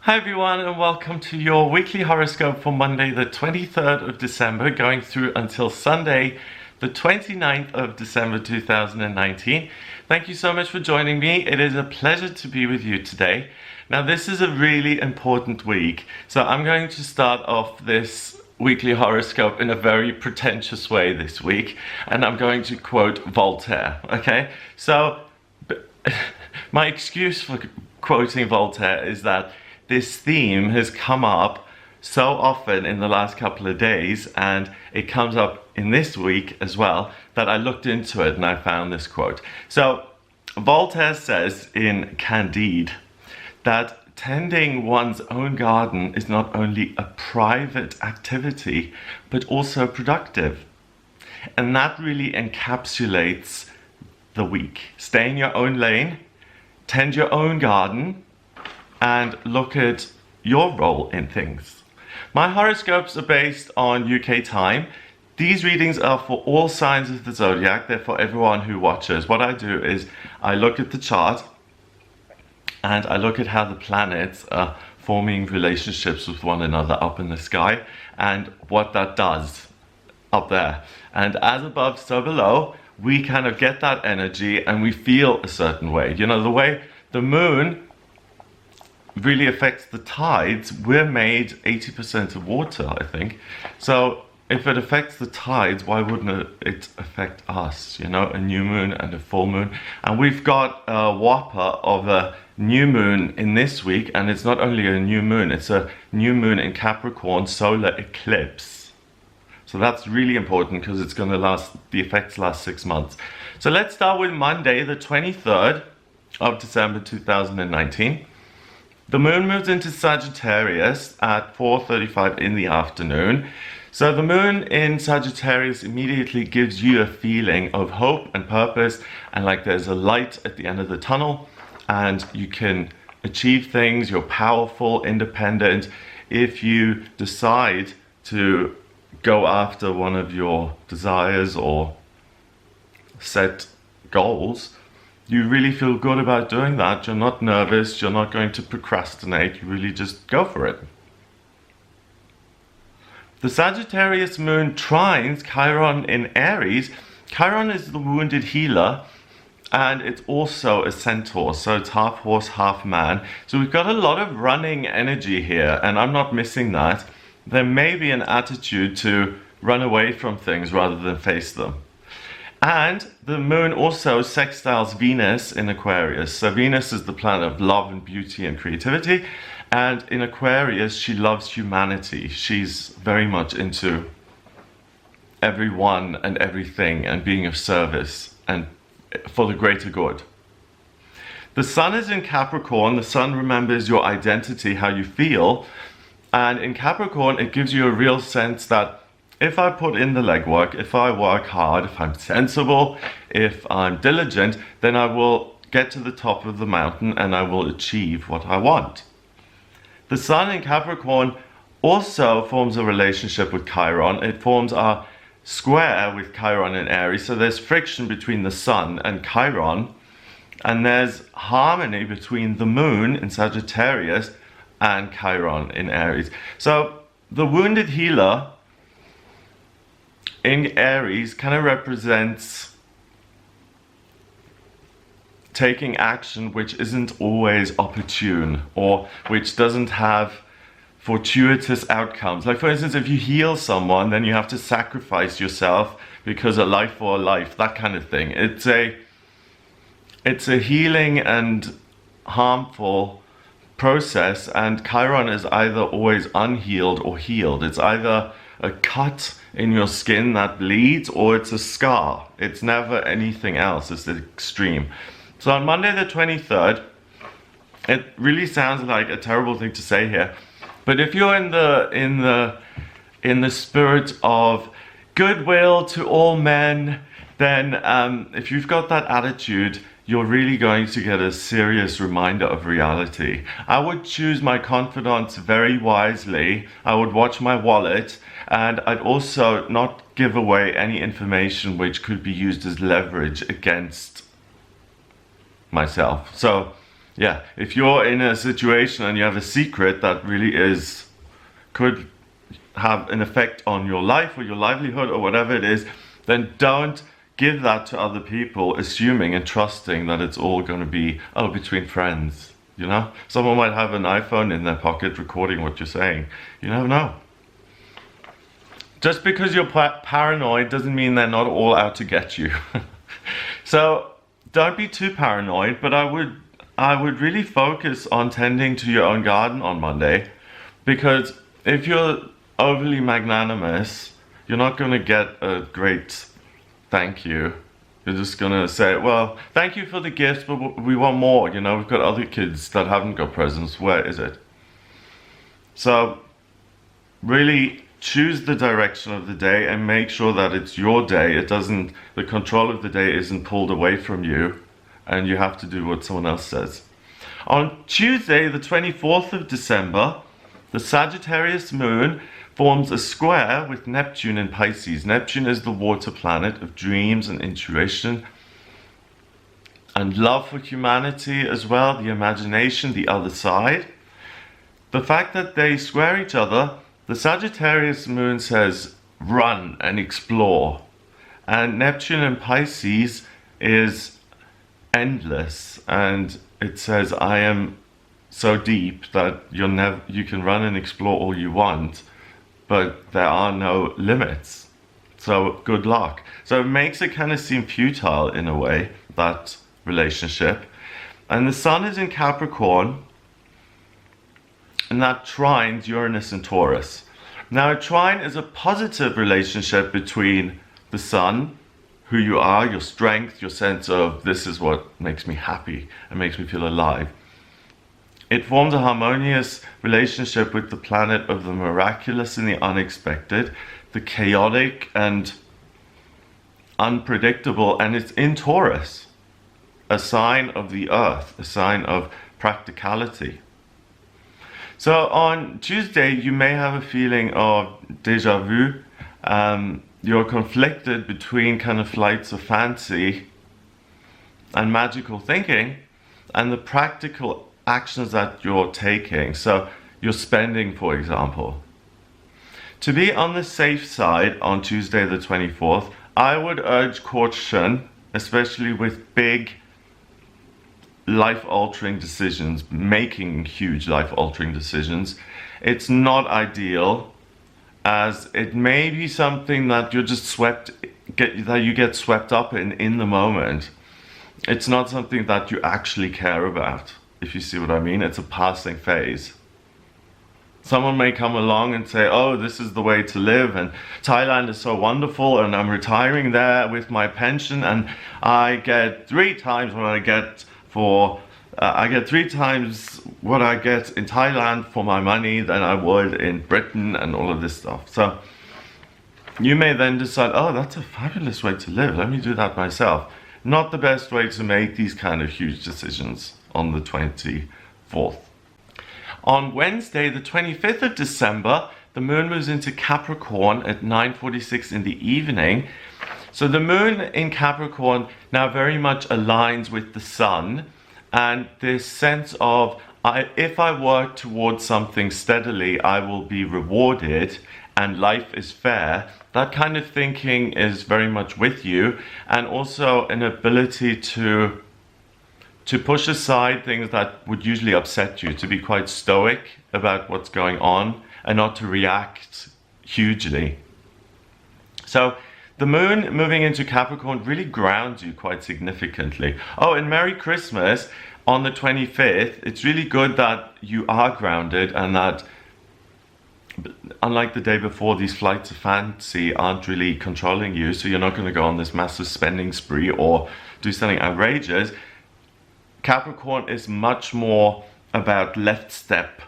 Hi everyone, and welcome to your weekly horoscope for Monday the 23rd of December, going through until Sunday the 29th of December 2019. Thank you so much for joining me. It is a pleasure to be with you today. Now this is a really important week, so I'm going to start off this weekly horoscope in a very pretentious way this week, and I'm going to quote Voltaire, okay? So my excuse for quoting Voltaire is that this theme has come up so often in the last couple of days, and it comes up in this week as well, that I looked into it and I found this quote. So Voltaire says in Candide that tending one's own garden is not only a private activity but also productive. And that really encapsulates the week. Stay in your own lane, tend your own garden, and look at your role in things. My horoscopes are based on UK time. These readings are for all signs of the zodiac. They're for everyone who watches. What I do is I look at the chart and I look at how the planets are forming relationships with one another up in the sky and what that does up there. And as above, so below, we kind of get that energy and we feel a certain way. You know, the way the moon really affects the tides. We're made 80% of water, I think. So if it affects the tides, why wouldn't it affect us? You know, a new moon and a full moon. And we've got a whopper of a new moon in this week, and it's not only a new moon, it's a new moon in Capricorn solar eclipse. So that's really important because it's going to last, the effects last 6 months. So let's start with Monday, the 23rd of December 2019. The moon moves into Sagittarius at 4:35 in the afternoon. So the moon in Sagittarius immediately gives you a feeling of hope and purpose, and like there's a light at the end of the tunnel and you can achieve things. You're powerful, independent. If you decide to go after one of your desires or set goals, you really feel good about doing that. You're not nervous, you're not going to procrastinate, you really just go for it. The Sagittarius moon trines Chiron in Aries. Chiron is the wounded healer, and it's also a centaur, so it's half horse, half man. So we've got a lot of running energy here, and I'm not missing that. There may be an attitude to run away from things rather than face them. And the moon also sextiles Venus in Aquarius. So Venus is the planet of love and beauty and creativity. And in Aquarius, she loves humanity. She's very much into everyone and everything and being of service and for the greater good. The sun is in Capricorn. The sun remembers your identity, how you feel. And in Capricorn, it gives you a real sense that if I put in the legwork, if I work hard, if I'm sensible, if I'm diligent, then I will get to the top of the mountain and I will achieve what I want. The sun in Capricorn also forms a relationship with Chiron. It forms a square with Chiron in Aries. So there's friction between the sun and Chiron, and there's harmony between the moon in Sagittarius and Chiron in Aries. So the wounded healer in Aries kind of represents taking action which isn't always opportune or which doesn't have fortuitous outcomes. Like for instance, if you heal someone, then you have to sacrifice yourself because a life for a life, that kind of thing. It's a healing and harmful process, and Chiron is either always unhealed or healed. It's either a cut in your skin that bleeds, or it's a scar. It's never anything else. It's the extreme. So on Monday the 23rd, it really sounds like a terrible thing to say here, but if you're in the spirit of goodwill to all men, then if you've got that attitude, you're really going to get a serious reminder of reality. I would choose my confidants very wisely. I would watch my wallet, and I'd also not give away any information which could be used as leverage against myself. So Yeah, if you're in a situation and you have a secret that really could have an effect on your life or your livelihood or whatever it is, then don't give that to other people, assuming and trusting that it's all going to be, oh, between friends. You know, someone might have an iPhone in their pocket recording what you're saying. You never know. Just because you're paranoid doesn't mean they're not all out to get you. So don't be too paranoid, but I would really focus on tending to your own garden on Monday, because if you're overly magnanimous, you're not going to get a great thank you. You're just going to say, well, thank you for the gifts, but we want more. You know, we've got other kids that haven't got presents. Where is it? So really choose the direction of the day and make sure that it's your day. The control of the day isn't pulled away from you and you have to do what someone else says. On Tuesday, the 24th of December, the Sagittarius moon forms a square with Neptune in Pisces. Neptune is the water planet of dreams and intuition and love for humanity as well, the imagination, the other side. The fact that they square each other, the Sagittarius moon says run and explore, and Neptune in Pisces is endless, and it says I am so deep that you can run and explore all you want, but there are no limits. So good luck. So it makes it kind of seem futile in a way, that relationship. And the sun is in Capricorn, and that trines Uranus and Taurus. Now, a trine is a positive relationship between the sun, who you are, your strength, your sense of this is what makes me happy and makes me feel alive. It forms a harmonious relationship with the planet of the miraculous and the unexpected, the chaotic and unpredictable, and it's in Taurus, a sign of the earth, a sign of practicality. So on Tuesday, you may have a feeling of déjà vu. You're conflicted between kind of flights of fancy and magical thinking and the practical actions that you're taking. So you're spending, for example. To be on the safe side on Tuesday the 24th, I would urge caution, especially with big life-altering decisions, making huge life-altering decisions. It's not ideal, as it may be something that you're just that you get swept up in the moment. It's not something that you actually care about, if you see what I mean. It's a passing phase. Someone may come along and say, oh, this is the way to live, and Thailand is so wonderful, and I'm retiring there with my pension, and I get 3 times what I get I get 3 times what I get in Thailand for my money than I would in Britain, and all of this stuff. So you may then decide, oh, that's a fabulous way to live. Let me do that myself. Not the best way to make these kind of huge decisions on the 24th. On Wednesday, the 25th of December, the moon moves into Capricorn at 9:46 in the evening. So the moon in Capricorn now very much aligns with the sun, and this sense of if I work towards something steadily, I will be rewarded and life is fair. That kind of thinking is very much with you, and also an ability to push aside things that would usually upset you, to be quite stoic about what's going on and not to react hugely. So the moon moving into Capricorn really grounds you quite significantly. Oh, and Merry Christmas on the 25th. It's really good that you are grounded, and that unlike the day before, these flights of fancy aren't really controlling you, so you're not going to go on this massive spending spree or do something outrageous. Capricorn is much more about left step,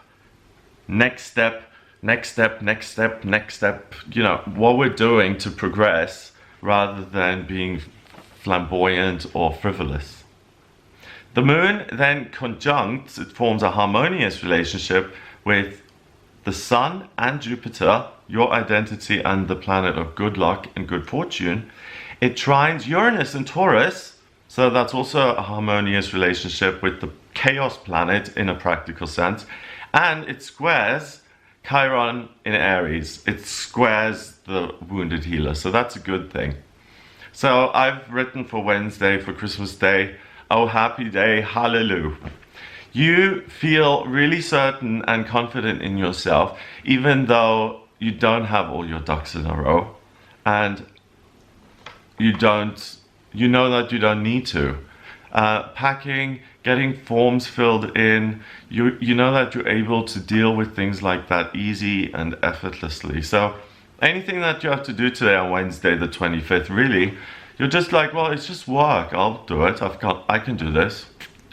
next step, next step, next step, next step, you know, what we're doing to progress, rather than being flamboyant or frivolous. The moon then conjuncts, it forms a harmonious relationship with the sun and Jupiter, your identity and the planet of good luck and good fortune. It trines Uranus and Taurus, So that's also a harmonious relationship with the chaos planet in a practical sense. And it squares Chiron in Aries. It squares the wounded healer. So that's a good thing. So I've written for Wednesday, for Christmas Day, oh happy day, hallelujah. You feel really certain and confident in yourself, even though you don't have all your ducks in a row. And you know that you don't need to. Packing, getting forms filled in, you know that you're able to deal with things like that easy and effortlessly. So anything that you have to do today on Wednesday the 25th, really, you're just like, well, it's just work. I'll do it. I can do this.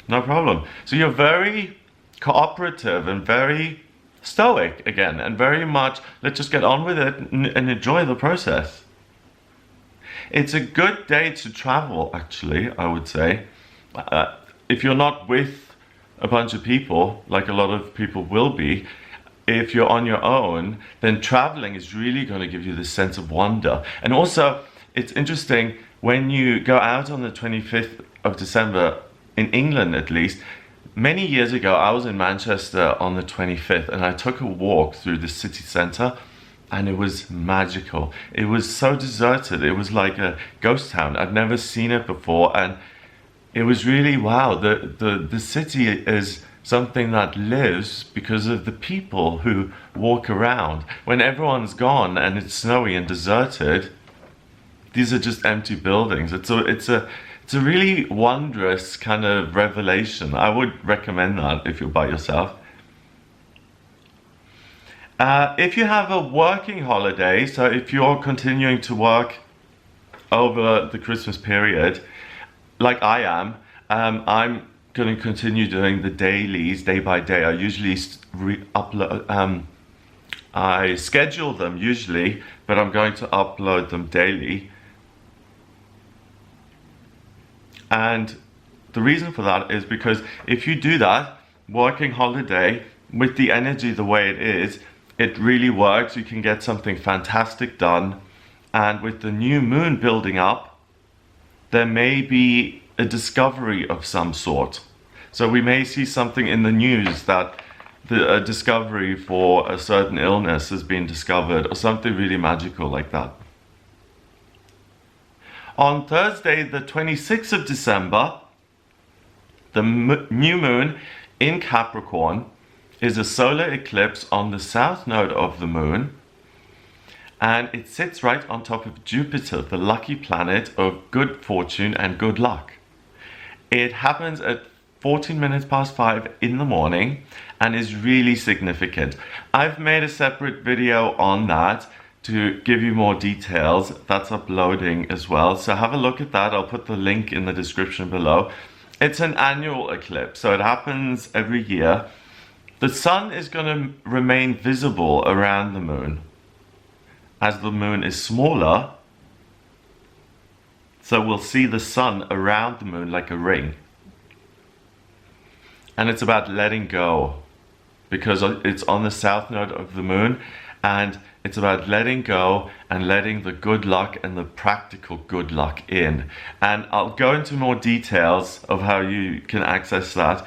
No problem. So you're very cooperative and very stoic again, and very much, let's just get on with it and enjoy the process. It's a good day to travel, actually, I would say. If you're not with a bunch of people, like a lot of people will be, if you're on your own, then traveling is really going to give you this sense of wonder. And also, it's interesting, when you go out on the 25th of December, in England at least, many years ago, I was in Manchester on the 25th, and I took a walk through the city centre, and it was magical. It was so deserted. It was like a ghost town. I'd never seen it before, and it was really wow. The city is something that lives because of the people who walk around. When everyone's gone and it's snowy and deserted, these are just empty buildings. It's a really wondrous kind of revelation. I would recommend that if you're by yourself. If you have a working holiday, so if you're continuing to work over the Christmas period, like I am, I'm going to continue doing the dailies day by day. I usually upload, I schedule them usually, but I'm going to upload them daily. And the reason for that is because if you do that, working holiday, with the energy the way it is, it really works. You can get something fantastic done. And with the new moon building up, there may be a discovery of some sort. So we may see something in the news that a discovery for a certain illness has been discovered, or something really magical like that. On Thursday, the 26th of December, the new moon in Capricorn is a solar eclipse on the south node of the moon, and it sits right on top of Jupiter, the lucky planet of good fortune and good luck. It happens at 14 minutes past 5 in the morning and is really significant. I've made a separate video on that to give you more details. That's uploading as well, so have a look at that. I'll put the link in the description below. It's an annual eclipse, so it happens every year. The sun is going to remain visible around the moon, as the moon is smaller, so we'll see the sun around the moon like a ring. And it's about letting go, because it's on the south node of the moon, and it's about letting go and letting the good luck and the practical good luck in. And I'll go into more details of how you can access that,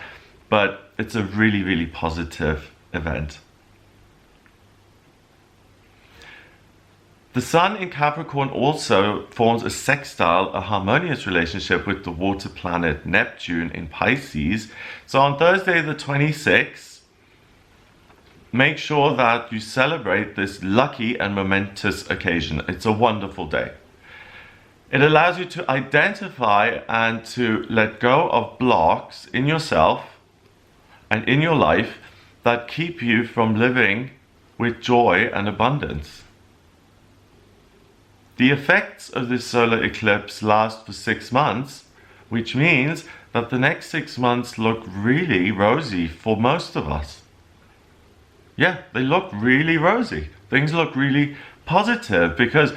but it's a really, really positive event. The sun in Capricorn also forms a sextile, a harmonious relationship with the water planet Neptune in Pisces. So on Thursday the 26th, make sure that you celebrate this lucky and momentous occasion. It's a wonderful day. It allows you to identify and to let go of blocks in yourself and in your life that keep you from living with joy and abundance. The effects of this solar eclipse last for 6 months, which means that the next 6 months look really rosy for most of us. Yeah, they look really rosy. Things look really positive because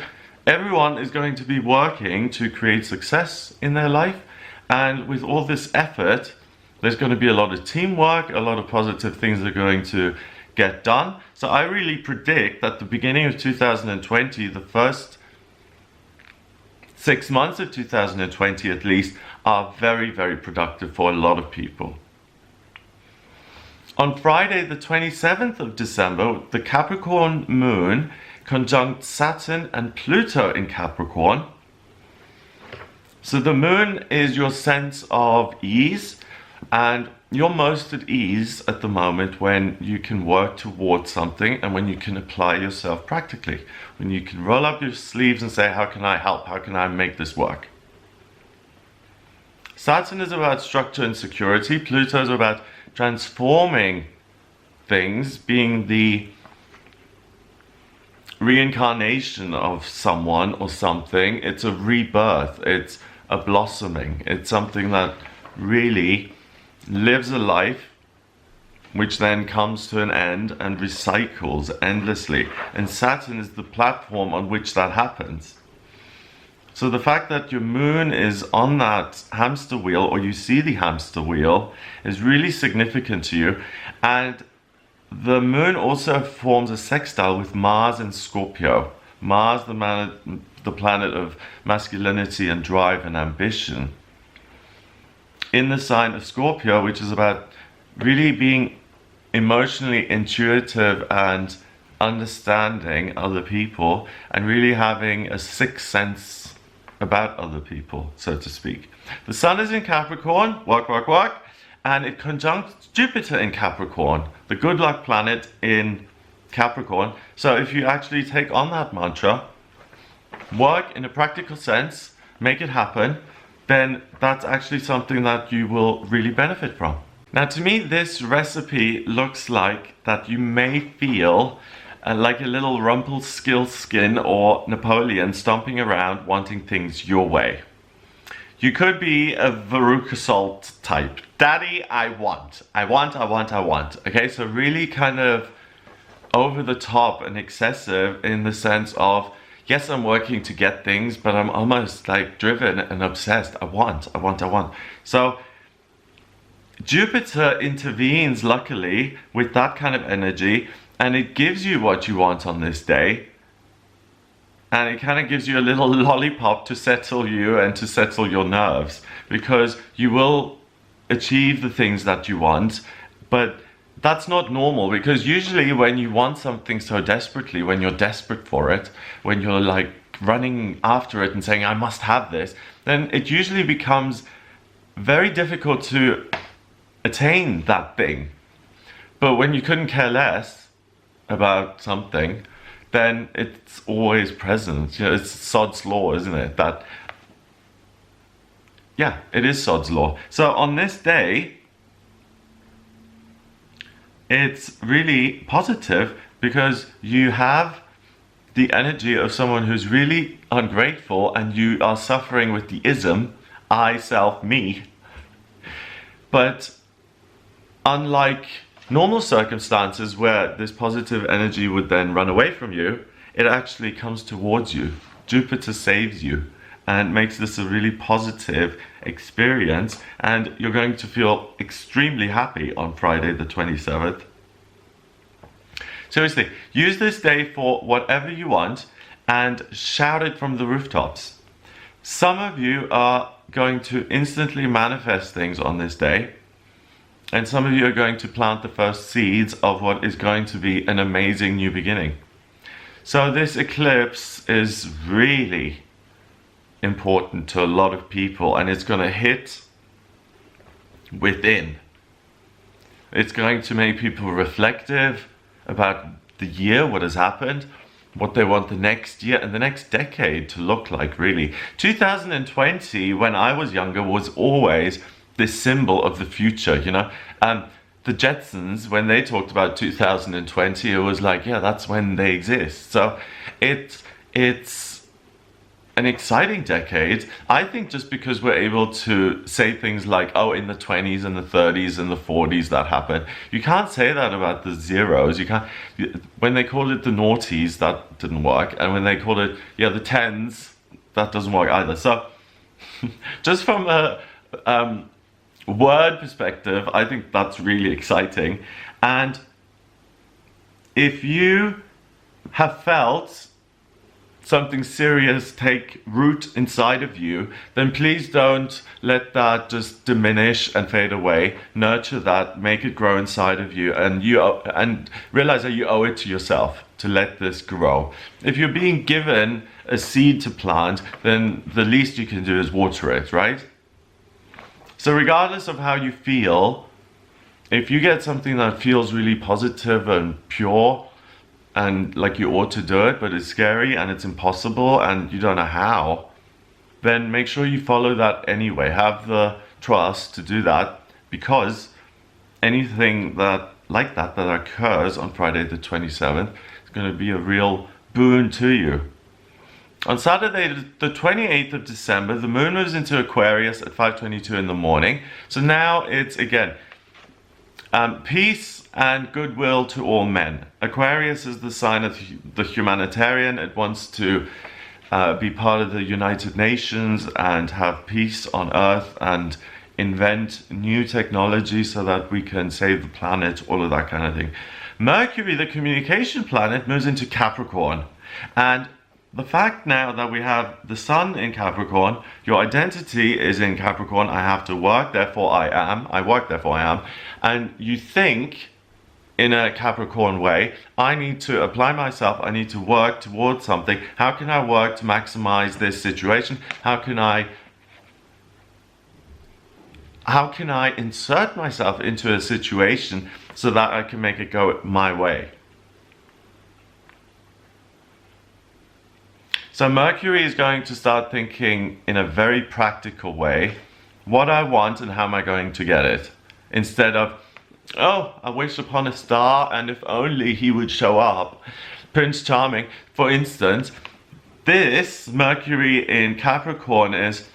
everyone is going to be working to create success in their life, and with all this effort, there's going to be a lot of teamwork, a lot of positive things are going to get done. So I really predict that the beginning of 2020, the first 6 months of 2020 at least are very, very productive for a lot of people. On Friday, the 27th of December, the Capricorn moon conjunct Saturn and Pluto in Capricorn. So the moon is your sense of ease, and you're most at ease at the moment when you can work towards something and when you can apply yourself practically. When you can roll up your sleeves and say, how can I help? How can I make this work? Saturn is about structure and security. Pluto is about transforming things, being the reincarnation of someone or something. It's a rebirth. It's a blossoming. It's something that really lives a life which then comes to an end and recycles endlessly. And Saturn is the platform on which that happens. So the fact that your moon is on that hamster wheel, or you see the hamster wheel, is really significant to you. And the moon also forms a sextile with Mars and Scorpio. Mars, the planet of masculinity and drive and ambition, in the sign of Scorpio, which is about really being emotionally intuitive and understanding other people and really having a sixth sense about other people, so to speak. The sun is in Capricorn, and it conjuncts Jupiter in Capricorn, the good luck planet in Capricorn. So if you actually take on that mantra, work in a practical sense, make it happen, then that's actually something that you will really benefit from. Now, to me, this recipe looks like that you may feel like a little Rumpelstiltskin or Napoleon stomping around wanting things your way. You could be a Veruca Salt type. Daddy, I want. Okay, so really kind of over the top and excessive in the sense of, yes, I'm working to get things, but I'm almost like driven and obsessed. I want. So Jupiter intervenes, luckily, with that kind of energy, and it gives you what you want on this day. And it kind of gives you a little lollipop to settle you and to settle your nerves, because you will achieve the things that you want. But that's not normal, because usually when you want something so desperately, when you're desperate for it, when you're like running after it and saying, I must have this, then it usually becomes very difficult to attain that thing. But when you couldn't care less about something, then it's always present. You know, it's Sod's law, isn't it? That, yeah, it is Sod's law. So on this day, it's really positive because you have the energy of someone who's really ungrateful, and you are suffering with the ism, I, self, me. But unlike normal circumstances where this positive energy would then run away from you, it actually comes towards you. Jupiter saves you and makes this a really positive experience, and you're going to feel extremely happy on Friday the 27th. Seriously, use this day for whatever you want and shout it from the rooftops. Some of you are going to instantly manifest things on this day, and some of you are going to plant the first seeds of what is going to be an amazing new beginning. So this eclipse is really important to a lot of people, and it's going to hit within. It's going to make people reflective about the year, what has happened, what they want the next year and the next decade to look like, really. 2020, when I was younger, was always this symbol of the future, you know. The Jetsons, when they talked about 2020, it was like, yeah, that's when they exist. So it's an exciting decade. I think just because we're able to say things like, oh, in the 20s and the 30s and the 40s that happened. You can't say that about the zeros. You can't. When they called it the noughties, that didn't work. And when they called it, yeah, the tens, that doesn't work either. So just from a word perspective, I think that's really exciting. And if you have felt something serious take root inside of you, then please don't let that just diminish and fade away. Nurture that, make it grow inside of you, and realize that you owe it to yourself to let this grow. If you're being given a seed to plant, then the least you can do is water it, right? So regardless of how you feel, if you get something that feels really positive and pure, and like you ought to do it, but it's scary and it's impossible and you don't know how, then make sure you follow that anyway. Have the trust to do that, because anything that occurs on Friday the 27th is going to be a real boon to you. On Saturday the 28th of December, the moon moves into Aquarius at 5:22 in the morning. So now it's again peace and goodwill to all men. Aquarius is the sign of the humanitarian. It wants to be part of the United Nations and have peace on Earth and invent new technology so that we can save the planet, all of that kind of thing. Mercury, the communication planet, moves into Capricorn. And the fact now that we have the sun in Capricorn, your identity is in Capricorn. I have to work, therefore I am. I work, therefore I am. And you think in a Capricorn way, I need to apply myself, I need to work towards something. How can I work to maximize this situation? How can I insert myself into a situation so that I can make it go my way? So Mercury is going to start thinking in a very practical way, what I want and how am I going to get it? Instead of, oh, I wish upon a star and if only he would show up. Prince Charming, for instance, this Mercury in Capricorn is,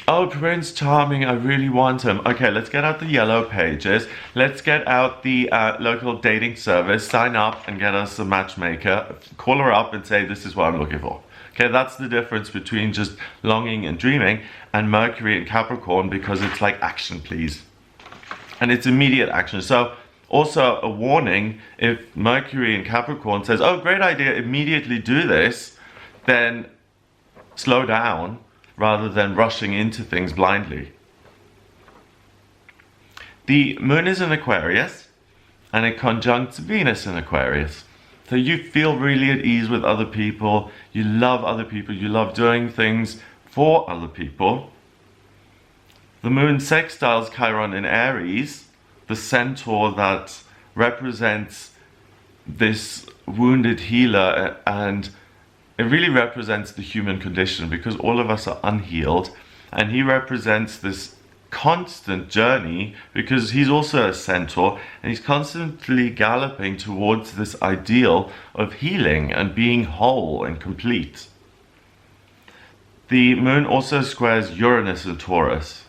oh, Prince Charming, I really want him. Okay, let's get out the yellow pages. Let's get out the local dating service, sign up and get us a matchmaker. Call her up and say, this is what I'm looking for. Okay, that's the difference between just longing and dreaming and Mercury in Capricorn, because it's like action, please. And it's immediate action. So also a warning, if Mercury in Capricorn says, oh, great idea, immediately do this, then slow down rather than rushing into things blindly. The moon is in Aquarius and it conjuncts Venus in Aquarius. So you feel really at ease with other people, you love other people, you love doing things for other people. The moon sextiles Chiron in Aries, the centaur that represents this wounded healer, and it really represents the human condition because all of us are unhealed, and he represents this constant journey because he's also a centaur and he's constantly galloping towards this ideal of healing and being whole and complete. The moon also squares Uranus and Taurus.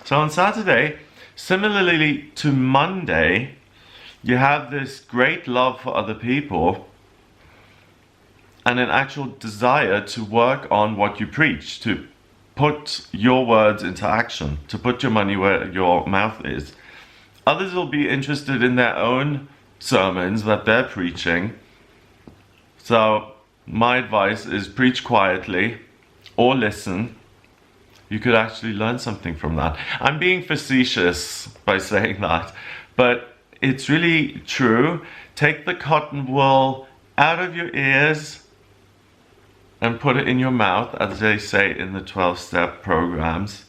So on Saturday, similarly to Monday, you have this great love for other people and an actual desire to work on what you preach, to put your words into action, to put your money where your mouth is. Others will be interested in their own sermons that they're preaching. So my advice is preach quietly or listen. You could actually learn something from that. I'm being facetious by saying that, but it's really true. Take the cotton wool out of your ears and put it in your mouth, as they say in the 12-step programs.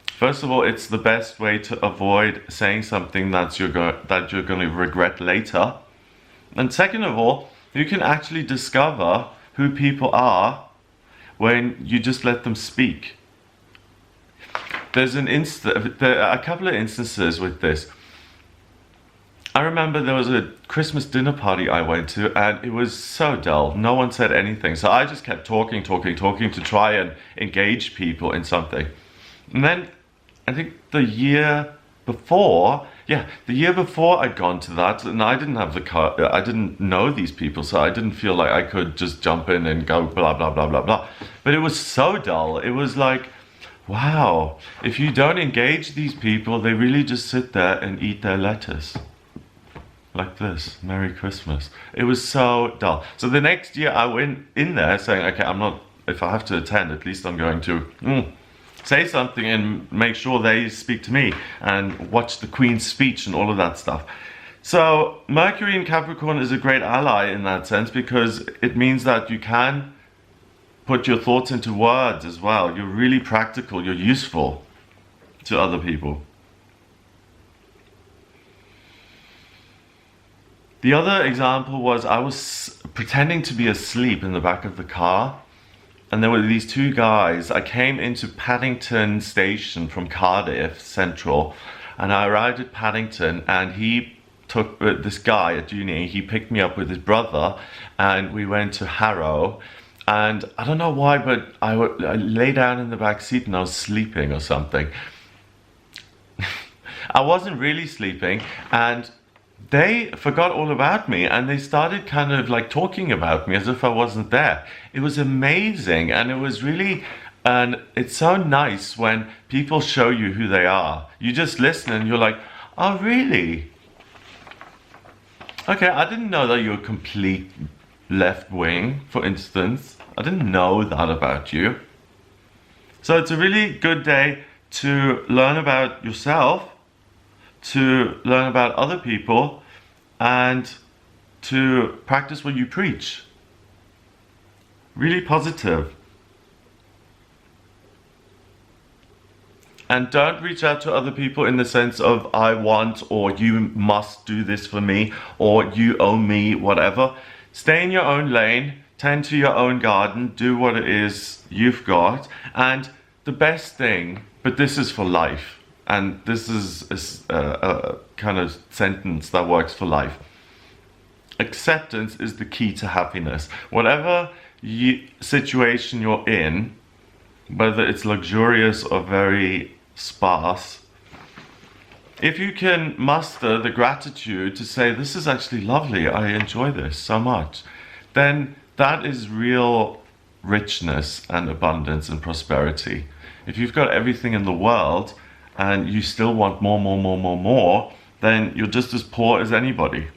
First of all, it's the best way to avoid saying something that you're going to regret later. And second of all, you can actually discover who people are when you just let them speak. There's there are a couple of instances with this. I remember there was a Christmas dinner party I went to and it was so dull. No one said anything. So I just kept talking to try and engage people in something. And then I think the year before I'd gone to that and I didn't have the car, I didn't know these people, so I didn't feel like I could just jump in and go blah, blah, blah, blah, blah. But it was so dull. It was like, wow, if you don't engage these people, they really just sit there and eat their lettuce. like this, Merry Christmas. It was so dull. So the next year I went in there saying, okay, I'm not, if I have to attend, at least I'm going to say something and make sure they speak to me and watch the Queen's speech and all of that stuff. So Mercury in Capricorn is a great ally in that sense, because it means that you can put your thoughts into words as well. You're really practical, you're useful to other people. The other example was I was pretending to be asleep in the back of the car, and there were these two guys. I came into Paddington Station from Cardiff Central, and I arrived at Paddington, and he took this guy at uni, he picked me up with his brother, and we went to Harrow. And I don't know why, but I lay down in the back seat and I was sleeping or something. I wasn't really sleeping, and they forgot all about me, and they started kind of like talking about me as if I wasn't there. It was amazing, and it was really, and it's so nice when people show you who they are. You just listen and you're like, oh really? Okay, I didn't know that you were complete left wing, for instance. I didn't know that about you. So it's a really good day to learn about yourself, to learn about other people, and to practice what you preach. Really positive. And don't reach out to other people in the sense of I want, or you must do this for me, or you owe me, whatever. Stay in your own lane, tend to your own garden, do what it is you've got. And the best thing, but this is for life, and this is a kind of sentence that works for life. Acceptance is the key to happiness. Whatever situation you're in, whether it's luxurious or very sparse, if you can muster the gratitude to say, this is actually lovely, I enjoy this so much, then that is real richness and abundance and prosperity. If you've got everything in the world and you still want more, then you're just as poor as anybody.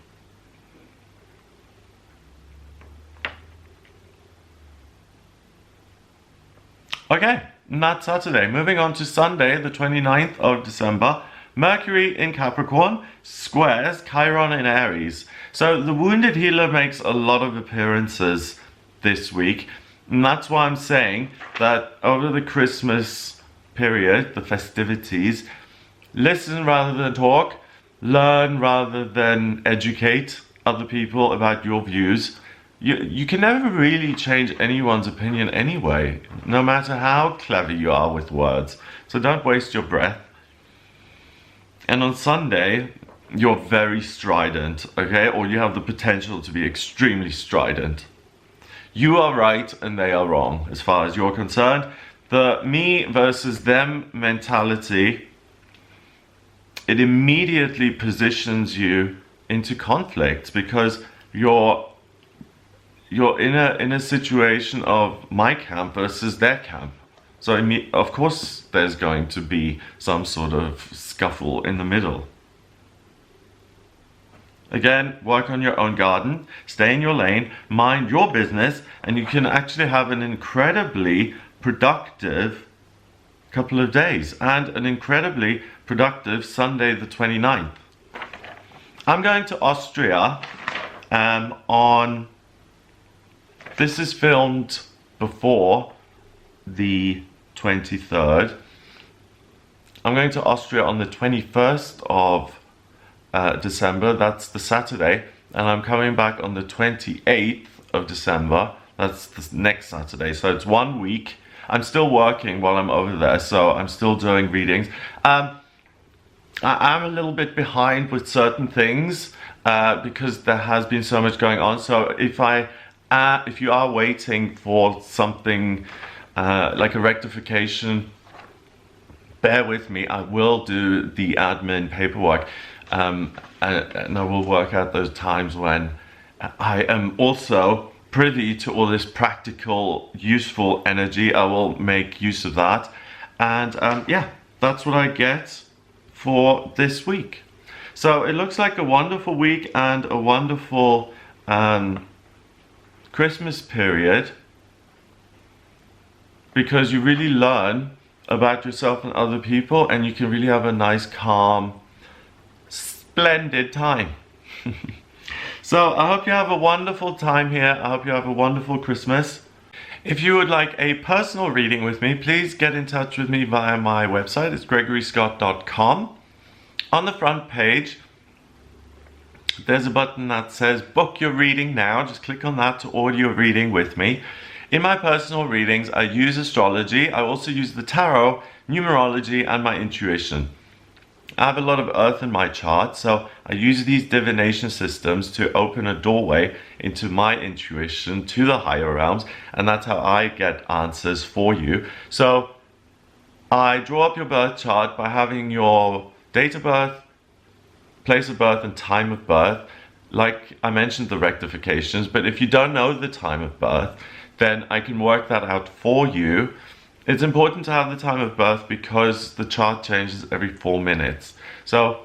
Okay, and that's Saturday. Moving on to Sunday, the 29th of December. Mercury in Capricorn squares Chiron in Aries. So the Wounded Healer makes a lot of appearances this week. And that's why I'm saying that over the Christmas period, the festivities, listen rather than talk, learn rather than educate other people about your views. You can never really change anyone's opinion anyway, no matter how clever you are with words. So don't waste your breath. And on Sunday, you're very strident, okay? Or you have the potential to be extremely strident. You are right and they are wrong, as far as you're concerned. The me versus them mentality, it immediately positions you into conflict, because you're in a situation of my camp versus their camp. So of course there's going to be some sort of scuffle in the middle. Again, work on your own garden, stay in your lane, mind your business, and you can actually have an incredibly productive couple of days and an incredibly productive Sunday the 29th. I'm going to Austria on... This is filmed before the 23rd. I'm going to Austria on the 21st of December, that's the Saturday, and I'm coming back on the 28th of December, that's the next Saturday, so it's 1 week. I'm still working while I'm over there, so I'm still doing readings. I'm a little bit behind with certain things because there has been so much going on, so if you are waiting for something like a rectification, bear with me. I will do the admin paperwork, and I will work out those times when I am also privy to all this practical, useful energy. I will make use of that, and yeah, that's what I get for this week. So it looks like a wonderful week and a wonderful Christmas period, because you really learn about yourself and other people, and you can really have a nice, calm, splendid time. So I hope you have a wonderful time here. I hope you have a wonderful Christmas. If you would like a personal reading with me, please get in touch with me via my website. It's gregoryscott.com. On the front page, there's a button that says book your reading now. Just click on that to order your reading with me. In my personal readings, I use astrology. I also use the tarot, numerology, and my intuition. I have a lot of earth in my chart, so I use these divination systems to open a doorway into my intuition to the higher realms, and that's how I get answers for you. So I draw up your birth chart by having your date of birth, place of birth, and time of birth. Like I mentioned, the rectifications, but if you don't know the time of birth, then I can work that out for you. It's important to have the time of birth because the chart changes every 4 minutes. So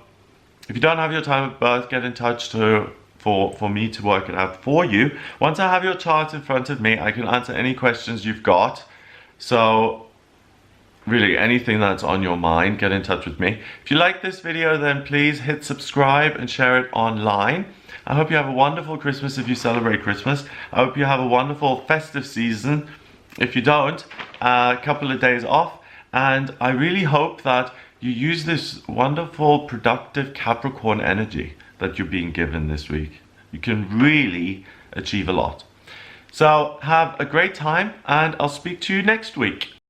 if you don't have your time of birth, get in touch for me to work it out for you. Once I have your chart in front of me, I can answer any questions you've got. So really, anything that's on your mind, get in touch with me. If you like this video, then please hit subscribe and share it online. I hope you have a wonderful Christmas if you celebrate Christmas. I hope you have a wonderful festive season. If you don't, a couple of days off. And I really hope that you use this wonderful, productive Capricorn energy that you're being given this week. You can really achieve a lot. So have a great time, and I'll speak to you next week.